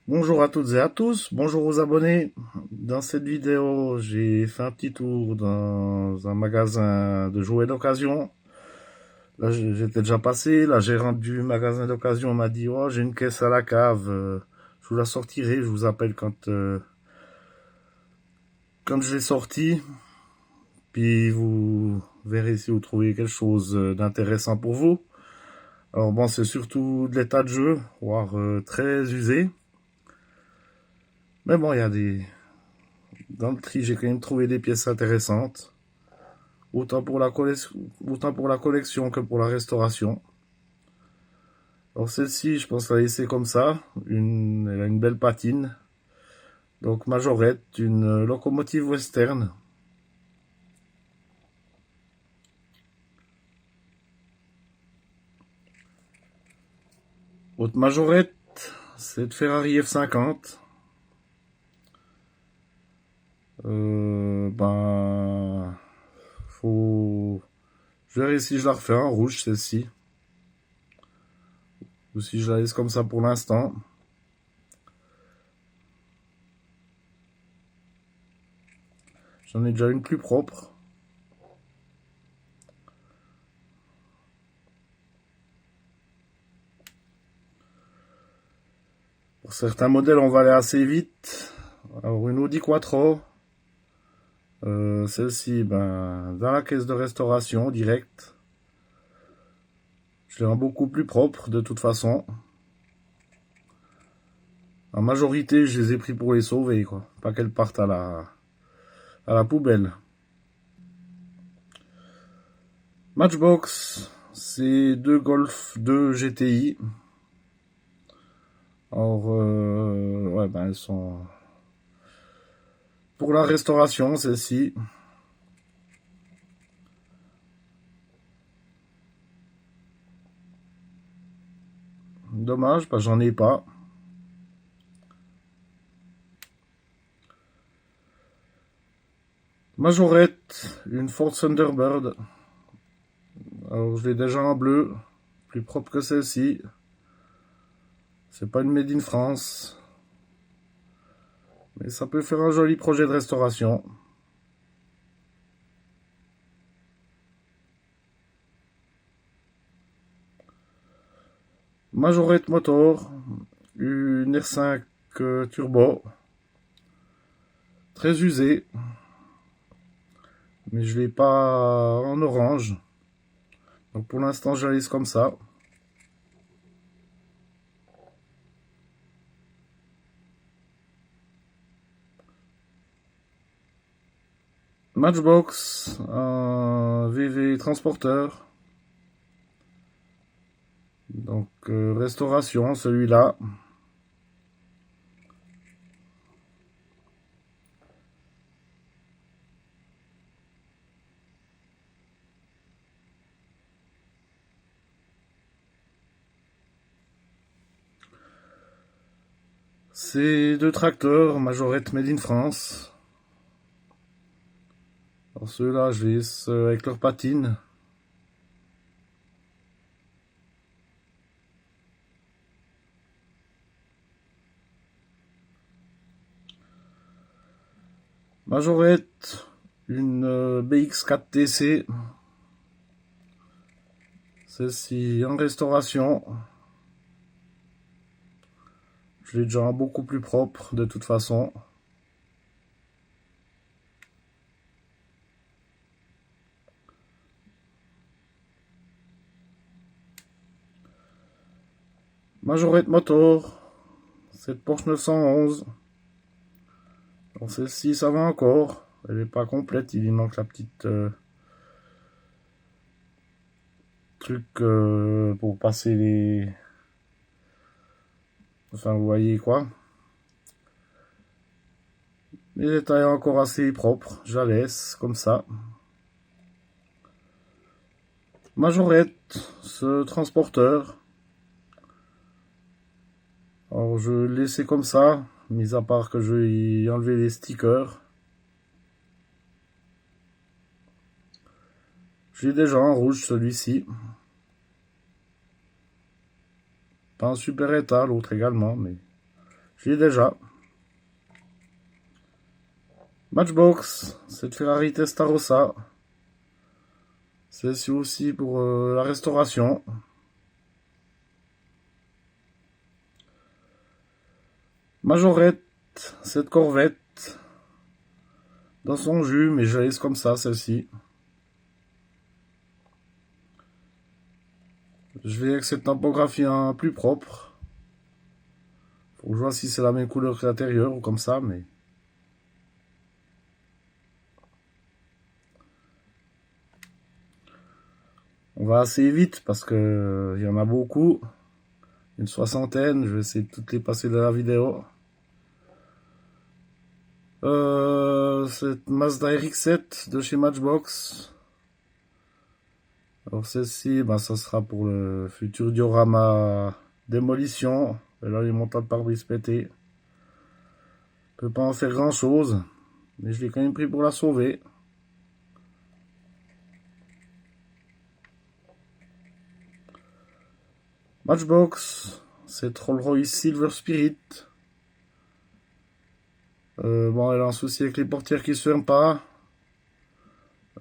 Bonjour à toutes et à tous, bonjour aux abonnés. Dans cette vidéo, j'ai fait un petit tour dans un magasin de jouets d'occasion. Là, j'étais déjà passé, la gérante du magasin d'occasion m'a dit: «Oh, j'ai une caisse à la cave, je vous la sortirai, je vous appelle quand je l'ai sortie, puis vous verrez si vous trouvez quelque chose d'intéressant pour vous.» Alors bon, c'est surtout de l'état de jeu, voire très usé. Mais bon, dans le tri, j'ai quand même trouvé des pièces intéressantes. Autant pour la collection que pour la restauration. Alors celle-ci, je pense la laisser comme ça. Elle a une belle patine. Donc Majorette, une locomotive western. Autre Majorette, cette Ferrari F50. Ben, faut... Je verrai si je la refais en rouge, celle-ci. Ou si je la laisse comme ça pour l'instant. J'en ai déjà une plus propre. Pour certains modèles, on va aller assez vite. Alors une Audi Quattro. Celle-ci, ben, dans la caisse de restauration, direct. Je les rends beaucoup plus propres, de toute façon. En majorité, je les ai pris pour les sauver, quoi. Pas qu'elles partent à la poubelle. Matchbox, c'est deux Golf 2 GTI. Alors, ouais, ben, elles sont... Pour la restauration, celle-ci. Dommage, parce que j'en ai pas. Majorette, une Ford Thunderbird. Alors, je l'ai déjà en bleu. Plus propre que celle-ci. C'est pas une Made in France. Mais ça peut faire un joli projet de restauration. Majorette motor, une R5 turbo, très usée, mais je l'ai pas en orange. Donc pour l'instant, je la laisse comme ça. Matchbox, un VV transporteur. Donc restauration, celui-là. C'est deux tracteurs, Majorette Made in France. Alors ceux-là, je les laisse avec leurs patines. Majorette, une BX4TC. Celle-ci en restauration. Je l'ai déjà beaucoup plus propre de toute façon. Majorette motor, cette Porsche 911. Alors celle-ci, ça va encore. Elle n'est pas complète, il y manque la petite truc pour passer les... Enfin, vous voyez quoi. Les détails encore assez propres, je la laisse comme ça. Majorette, ce transporteur. Alors je l'ai laissé comme ça, mis à part que je vais y enlever les stickers. J'ai déjà en rouge celui-ci. Pas en super état, l'autre également, mais Je l'ai déjà. Matchbox, cette Ferrari Testarossa. Celle-ci aussi pour la restauration. Majorette, cette Corvette. Dans son jus, mais je la laisse comme ça, celle-ci. Je vais avec cette typographie un plus propre. Faut que je vois si c'est la même couleur que l'intérieur ou comme ça, mais... On va assez vite parce que il y en a beaucoup. Une soixantaine, je vais essayer de toutes les passer dans la vidéo. Cette Mazda RX-7 de chez Matchbox. Alors celle-ci, ben, ça sera pour le futur diorama démolition. Et là, les montants de pare-brise pétés. Je peux pas en faire grand chose, mais je l'ai quand même pris pour la sauver. Matchbox, cette Rolls-Royce Silver Spirit. Bon, elle a un souci avec les portières qui se ferment pas.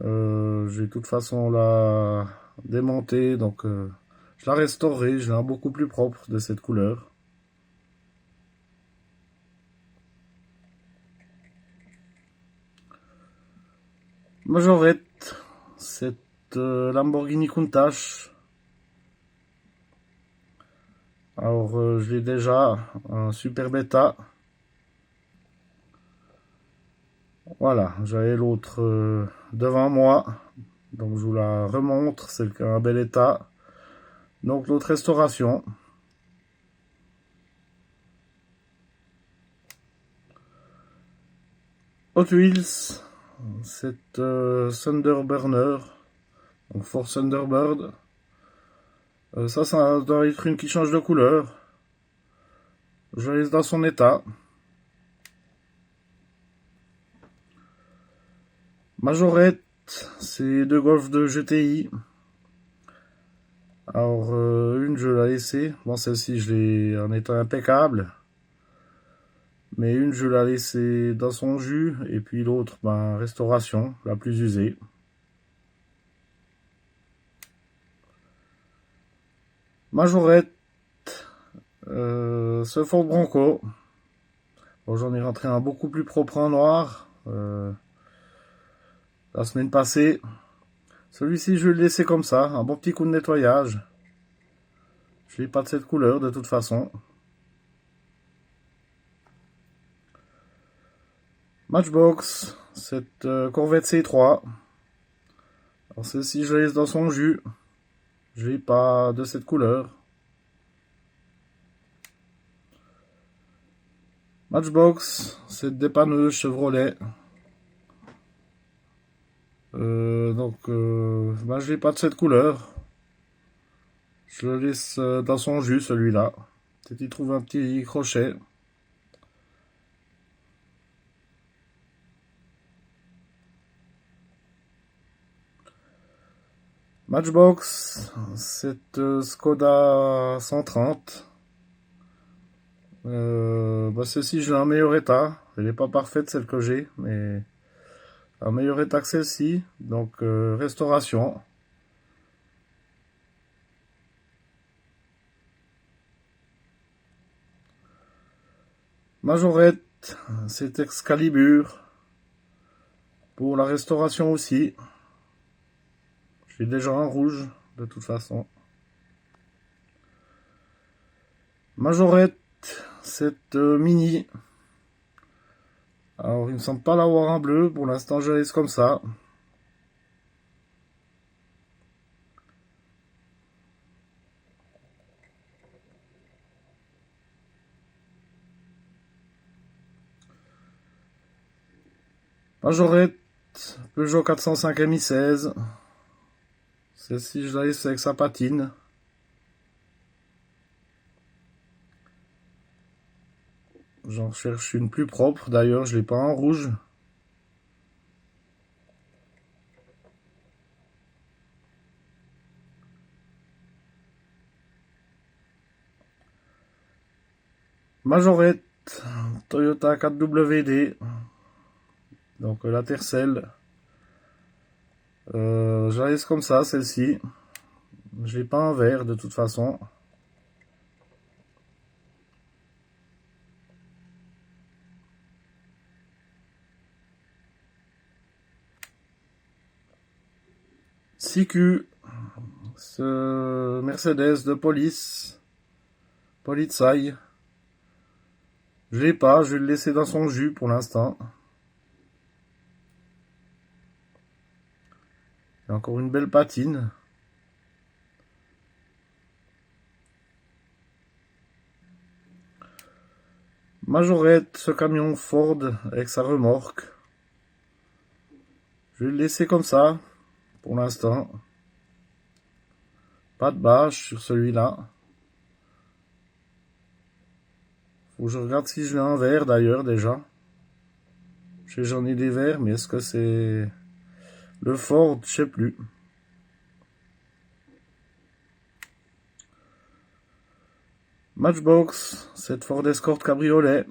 Je vais de toute façon la démonter, donc je la restaurerai. Je l'ai un beaucoup plus propre de cette couleur. Majorette, cette Lamborghini Countach. Alors, je l'ai déjà, un super bêta. Voilà, j'avais l'autre devant moi. Donc, je vous la remontre. C'est un bel état. Donc, l'autre restauration. Hot Wheels, cette Thunderburner. Donc, Ford Thunderbird. Ça doit être une qui change de couleur. Je la laisse dans son état. Majorette, c'est deux Golf de GTI. Alors, une, je l'ai laissée. Bon, celle-ci, je l'ai en état impeccable. Mais une, je l'ai laissée dans son jus. Et puis l'autre, ben, restauration, la plus usée. Majorette, ce Ford Bronco. Bon, j'en ai rentré un beaucoup plus propre en noir. La semaine passée. Celui-ci, je vais le laisser comme ça. Un bon petit coup de nettoyage. Je n'ai pas de cette couleur, de toute façon. Matchbox, cette Corvette C3. Alors celle-ci, je la laisse dans son jus. Je n'ai pas de cette couleur. Matchbox, cette dépanneuse Chevrolet. Ben, je n'ai pas de cette couleur. Je le laisse dans son jus, celui-là. Peut-être qu'il trouve un petit crochet. Matchbox, cette Skoda 130. Celle-ci, je l'ai en meilleur état. Elle n'est pas parfaite, celle que j'ai, mais en meilleur état que celle-ci. Donc, restauration. Majorette, c'est Excalibur. Pour la restauration aussi. Je l'ai déjà en rouge, de toute façon. Majorette, cette Mini. Alors, il me semble pas l'avoir en bleu. Pour l'instant, je la laisse comme ça. Majorette, Peugeot 405 MI16. Celle-ci, je la laisse avec sa patine. J'en cherche une plus propre. D'ailleurs, je l'ai pas en rouge. Majorette, Toyota 4WD, donc la Tercel. Je la laisse comme ça, celle-ci. Je l'ai pas en vert de toute façon. CQ, ce Mercedes de police, Polizei. Je l'ai pas, je vais le laisser dans son jus pour l'instant. Il y a encore une belle patine. Majorette, ce camion Ford avec sa remorque. Je vais le laisser comme ça pour l'instant. Pas de bâche sur celui-là. Faut que je regarde si je l'ai en vert d'ailleurs déjà. Je sais j'en ai des verts, mais est-ce que c'est le Ford? Je sais plus. Matchbox, cette Ford Escort cabriolet.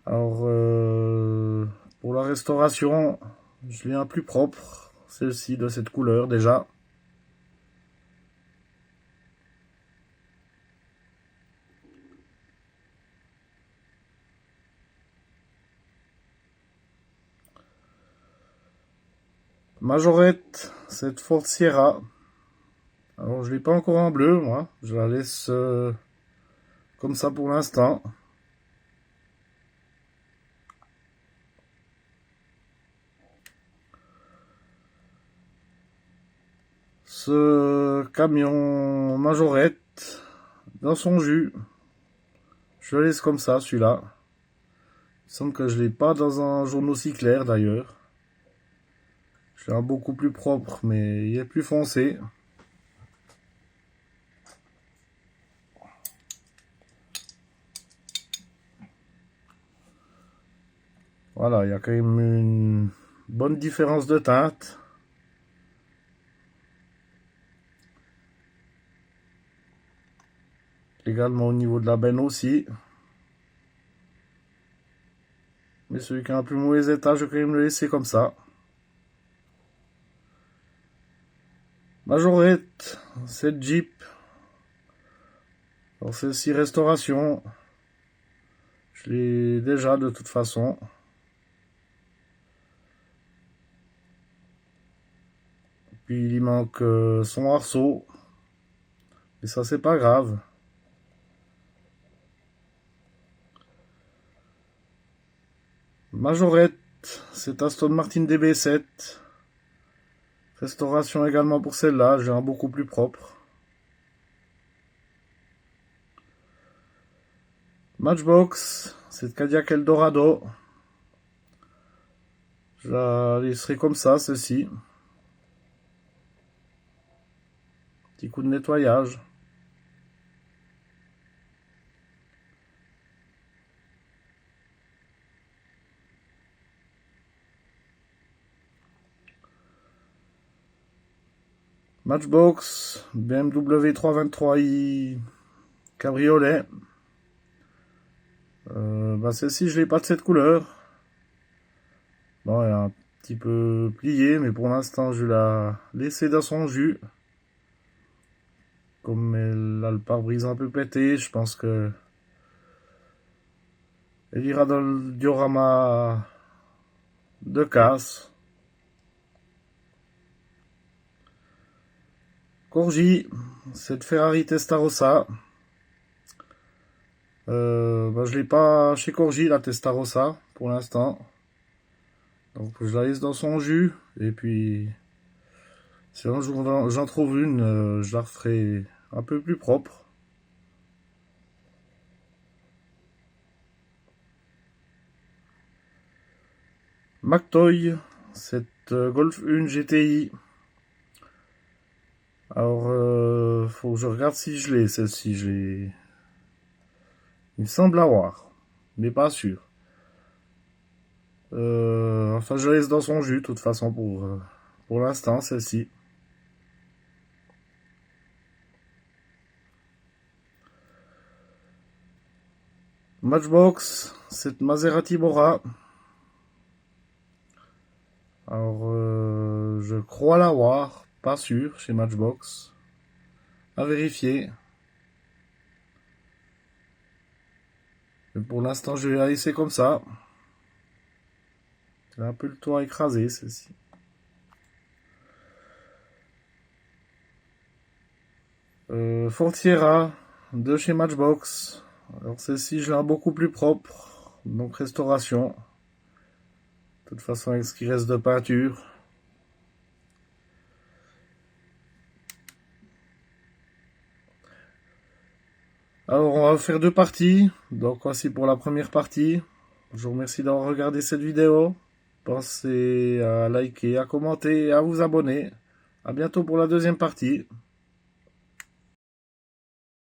Alors, pour la restauration, je l'ai un plus propre. Celle-ci de cette couleur déjà. Majorette, cette Ford Sierra. Alors, je l'ai pas encore en bleu, moi. Je la laisse comme ça pour l'instant. Ce camion Majorette, dans son jus. Je le laisse comme ça, celui-là. Il semble que je l'ai pas dans un jaune aussi clair, d'ailleurs. Je l'ai un beaucoup plus propre, mais il est plus foncé. Voilà, il y a quand même une bonne différence de teinte. Également au niveau de la benne aussi. Mais celui qui a un plus mauvais état, je vais quand même le laisser comme ça. Majorette, cette Jeep. Alors celle-ci, restauration. Je l'ai déjà de toute façon. Puis il y manque son arceau. Et ça, c'est pas grave. Majorette, c'est Aston Martin DB7. Restauration également pour celle-là, j'ai un beaucoup plus propre. Matchbox, c'est Cadillac Eldorado. Je la laisserai comme ça, celle-ci. Petit coup de nettoyage. Matchbox, BMW 323i cabriolet. Celle-ci, je l'ai pas de cette couleur. Bon, elle est un petit peu pliée, mais pour l'instant, je vais la laisser dans son jus. Comme elle a le pare-brise un peu pété, je pense que elle ira dans le diorama de casse. Corgi, cette Ferrari Testarossa. Je l'ai pas chez Corgi, la Testarossa, pour l'instant. Donc je la laisse dans son jus. Et puis, si un jour j'en trouve une, je la referai un peu plus propre. McToy, cette Golf 1 GTI. Alors, faut que je regarde si je l'ai, celle-ci. Il me semble avoir, mais pas sûr. Enfin, je la laisse dans son jus, de toute façon, pour l'instant, celle-ci. Matchbox, cette Maserati Bora. Alors, je crois l'avoir, pas sûr, chez Matchbox. À vérifier. Mais pour l'instant, je vais la laisser comme ça. Elle a un peu le toit écrasé, celle-ci. Ford Sierra de chez Matchbox. Alors celle-ci, je l'ai beaucoup plus propre. Donc restauration. De toute façon, avec ce qui reste de peinture. Alors, on va faire deux parties. Donc, voici pour la première partie. Je vous remercie d'avoir regardé cette vidéo. Pensez à liker, à commenter et à vous abonner. À bientôt pour la deuxième partie.